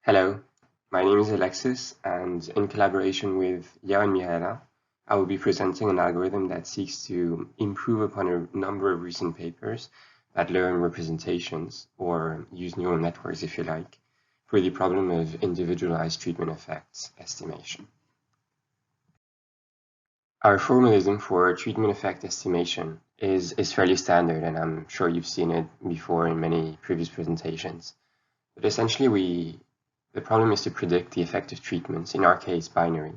Hello, my name is Alexis, and in collaboration with Yao and Mihaela, I will be presenting an algorithm that seeks to improve upon a number of recent papers that learn representations, or use neural networks if you like, for the problem of individualized treatment effects estimation. Our formalism for treatment effect estimation is fairly standard, and I'm sure you've seen it before in many previous presentations. But essentially, the problem is to predict the effect of treatments, in our case binary.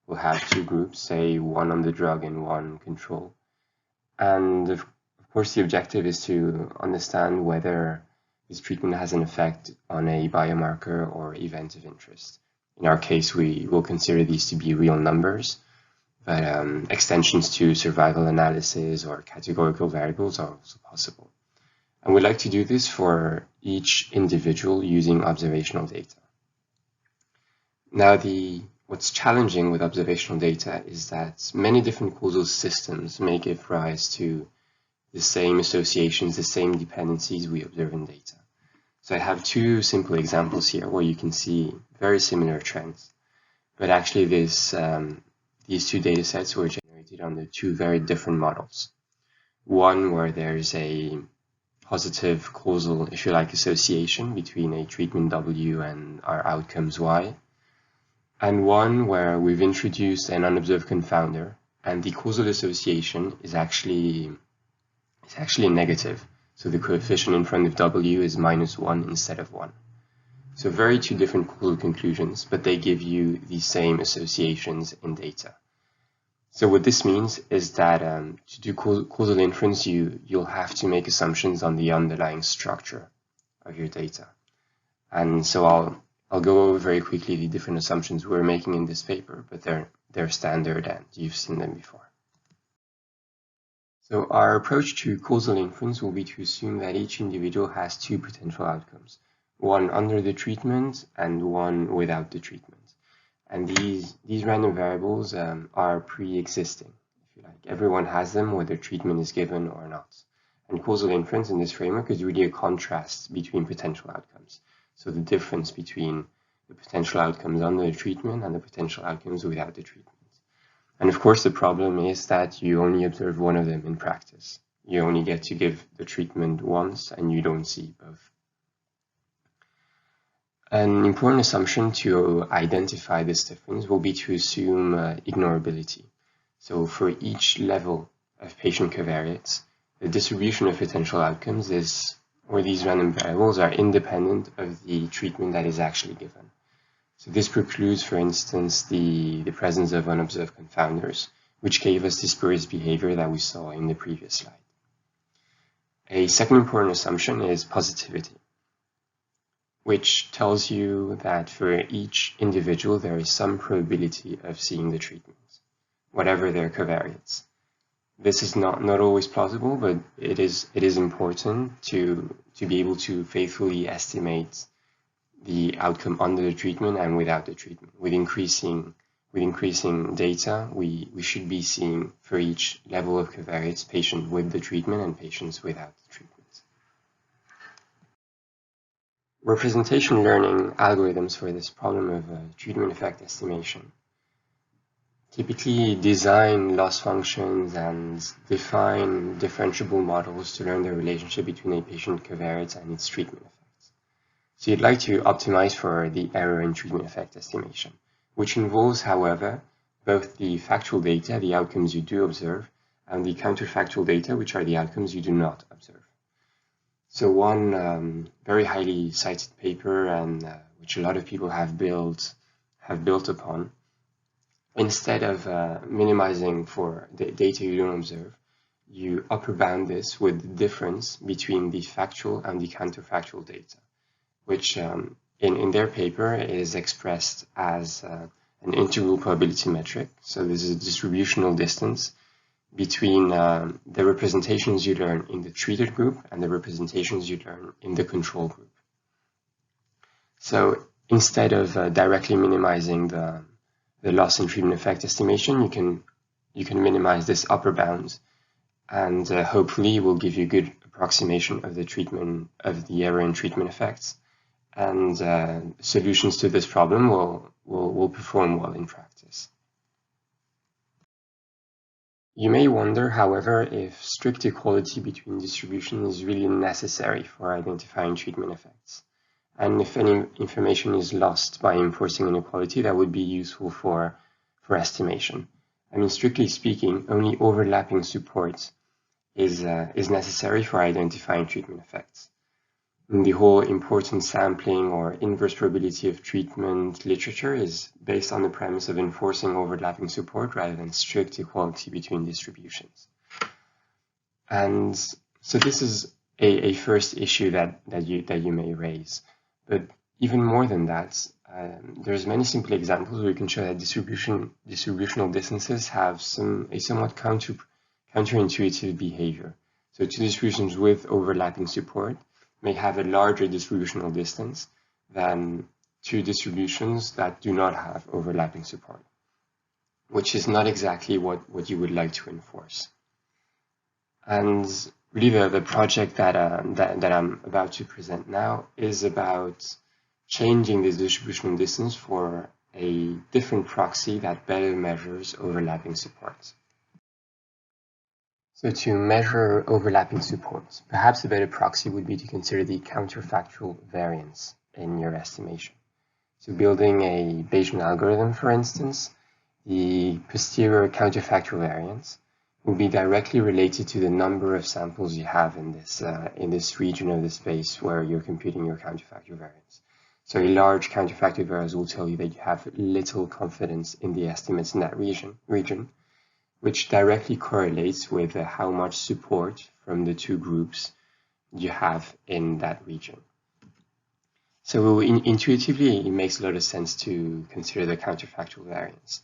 We'll have two groups, say one on the drug and one control. And of course, the objective is to understand whether this treatment has an effect on a biomarker or event of interest. In our case, we will consider these to be real numbers, but extensions to survival analysis or categorical variables are also possible. And we'd like to do this for each individual using observational data. Now, what's challenging with observational data is that many different causal systems may give rise to the same associations, the same dependencies we observe in data. So I have two simple examples here where you can see very similar trends, but actually these two data sets were generated under two very different models. One where there's a positive causal, if you like, association between a treatment W and our outcomes Y, and one where we've introduced an unobserved confounder, and the causal association is actually negative. So the coefficient in front of W is -1 instead of 1. So very two different causal conclusions, but they give you the same associations in data. So what this means is that to do causal inference, you'll have to make assumptions on the underlying structure of your data. And so I'll go over very quickly the different assumptions we're making in this paper, but they're standard and you've seen them before. So our approach to causal inference will be to assume that each individual has two potential outcomes, one under the treatment and one without the treatment. And these random variables are pre-existing, if you like. Everyone has them whether treatment is given or not. And causal inference in this framework is really a contrast between potential outcomes. So the difference between the potential outcomes under the treatment and the potential outcomes without the treatment. And of course, the problem is that you only observe one of them in practice. You only get to give the treatment once and you don't see both. An important assumption to identify this difference will be to assume ignorability. So for each level of patient covariates, the distribution of potential outcomes these random variables are independent of the treatment that is actually given. So this precludes, for instance, the presence of unobserved confounders, which gave us the spurious behavior that we saw in the previous slide. A second important assumption is positivity, which tells you that for each individual there is some probability of seeing the treatment, whatever their covariates. This is not always plausible, but it is important to be able to faithfully estimate the outcome under the treatment and without the treatment. With increasing data, we should be seeing for each level of covariates patients with the treatment and patients without the treatment. Representation learning algorithms for this problem of treatment effect estimation typically design loss functions and define differentiable models to learn the relationship between a patient covariate and its treatment effects. So you'd like to optimize for the error in treatment effect estimation, which involves, however, both the factual data, the outcomes you do observe, and the counterfactual data, which are the outcomes you do not observe. So one very highly cited paper, and which a lot of people have built upon, instead of minimizing for the data you don't observe, you upper bound this with the difference between the factual and the counterfactual data, which in their paper is expressed as an integral probability metric. So this is a distributional distance between the representations you learn in the treated group and the representations you learn in the control group. So instead of directly minimizing the loss in treatment effect estimation, you can minimize this upper bound, and hopefully will give you a good approximation of the error in treatment effects, and solutions to this problem will perform well in practice. You may wonder, however, if strict equality between distributions is really necessary for identifying treatment effects, and if any information is lost by enforcing inequality that would be useful for estimation. I mean, strictly speaking, only overlapping support is necessary for identifying treatment effects. And the whole importance sampling or inverse probability of treatment literature is based on the premise of enforcing overlapping support rather than strict equality between distributions. And so this is a first issue that you may raise. But even more than that, there's many simple examples where you can show that distributional distances have a somewhat counterintuitive behavior. So two distributions with overlapping support may have a larger distributional distance than two distributions that do not have overlapping support, which is not exactly what you would like to enforce. And really the project that I'm about to present now is about changing this distributional distance for a different proxy that better measures overlapping support. So to measure overlapping support, perhaps a better proxy would be to consider the counterfactual variance in your estimation. So building a Bayesian algorithm, for instance, the posterior counterfactual variance will be directly related to the number of samples you have in this region of the space where you're computing your counterfactual variance. So a large counterfactual variance will tell you that you have little confidence in the estimates in that region, which directly correlates with how much support from the two groups you have in that region. So intuitively, it makes a lot of sense to consider the counterfactual variance.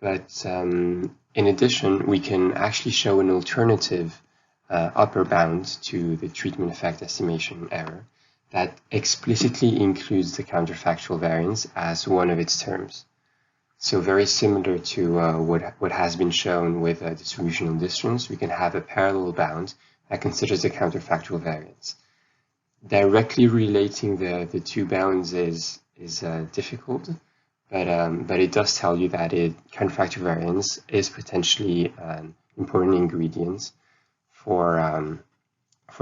But in addition, we can actually show an alternative upper bound to the treatment effect estimation error that explicitly includes the counterfactual variance as one of its terms. So very similar to what has been shown with distributional distance, we can have a parallel bound that considers the counterfactual variance. Directly relating the two bounds is difficult, but it does tell you that counterfactual variance is potentially an important ingredient for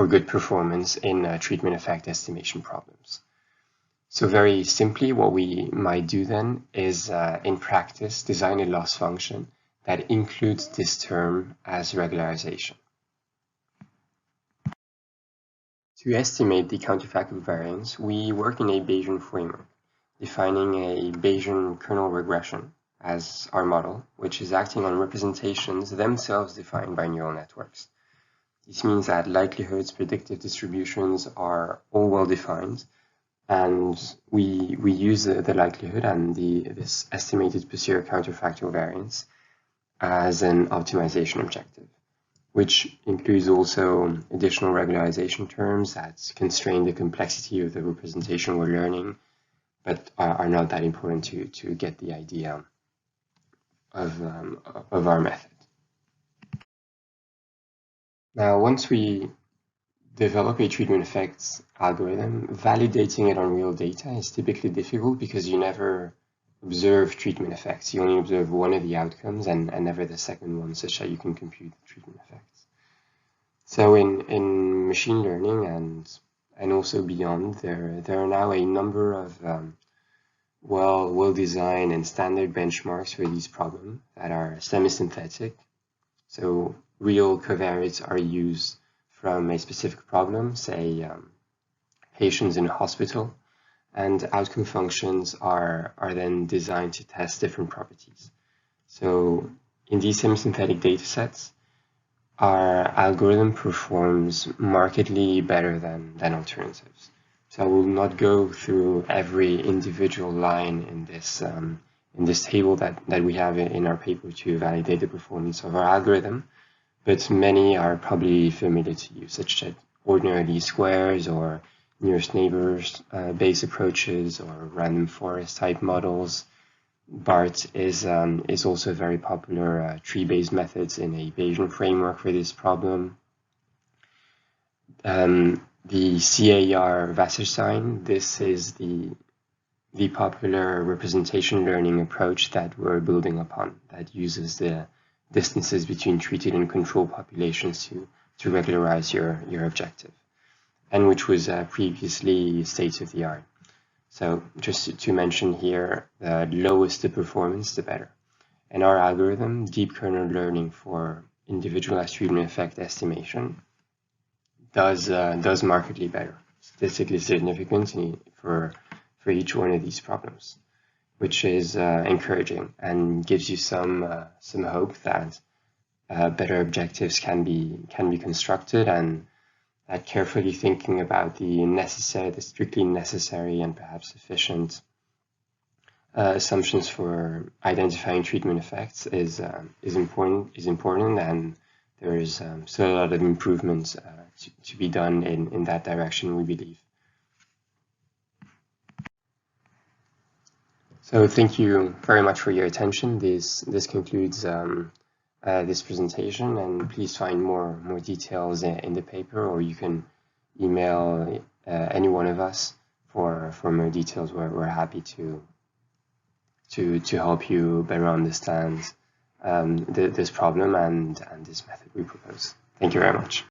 good performance in treatment effect estimation problems. So very simply, what we might do then is, in practice, design a loss function that includes this term as regularization. To estimate the counterfactual variance, we work in a Bayesian framework, defining a Bayesian kernel regression as our model, which is acting on representations themselves defined by neural networks. This means that likelihoods, predictive distributions are all well defined, and we use the likelihood and this estimated posterior counterfactual variance as an optimization objective, which includes also additional regularization terms that constrain the complexity of the representation we're learning, but are not that important to get the idea of our method. Now, once we develop a treatment effects algorithm, validating it on real data is typically difficult because you never observe treatment effects. You only observe one of the outcomes and never the second one, such that you can compute the treatment effects. So in machine learning and also beyond, there are now a number of well-designed and standard benchmarks for these problems that are semi-synthetic. So real covariates are used from a specific problem, say patients in a hospital, and outcome functions are then designed to test different properties. So in these semi-synthetic datasets, our algorithm performs markedly better than alternatives. So I will not go through every individual line in this table that we have in our paper to validate the performance of our algorithm, but many are probably familiar to you, such as ordinary least squares or nearest neighbors based approaches or random forest type models. BART is also a very popular tree-based methods in a Bayesian framework for this problem. the CAR Wasserstein. This is the popular representation learning approach that we're building upon, that uses the distances between treated and control populations to regularize your objective, and which was previously state-of-the-art. So just to mention here, the lowest the performance, the better. And our algorithm, deep kernel learning for individualized treatment effect estimation, does markedly better, statistically significant for each one of these problems, which is encouraging and gives you some hope that better objectives can be constructed, and that carefully thinking about the strictly necessary and perhaps sufficient assumptions for identifying treatment effects is important, and there is still a lot of improvements to be done in that direction, we believe. So thank you very much for your attention. This concludes this presentation, and please find more details in the paper, or you can email any one of us for more details. We're happy to help you better understand this problem and this method we propose. Thank you very much.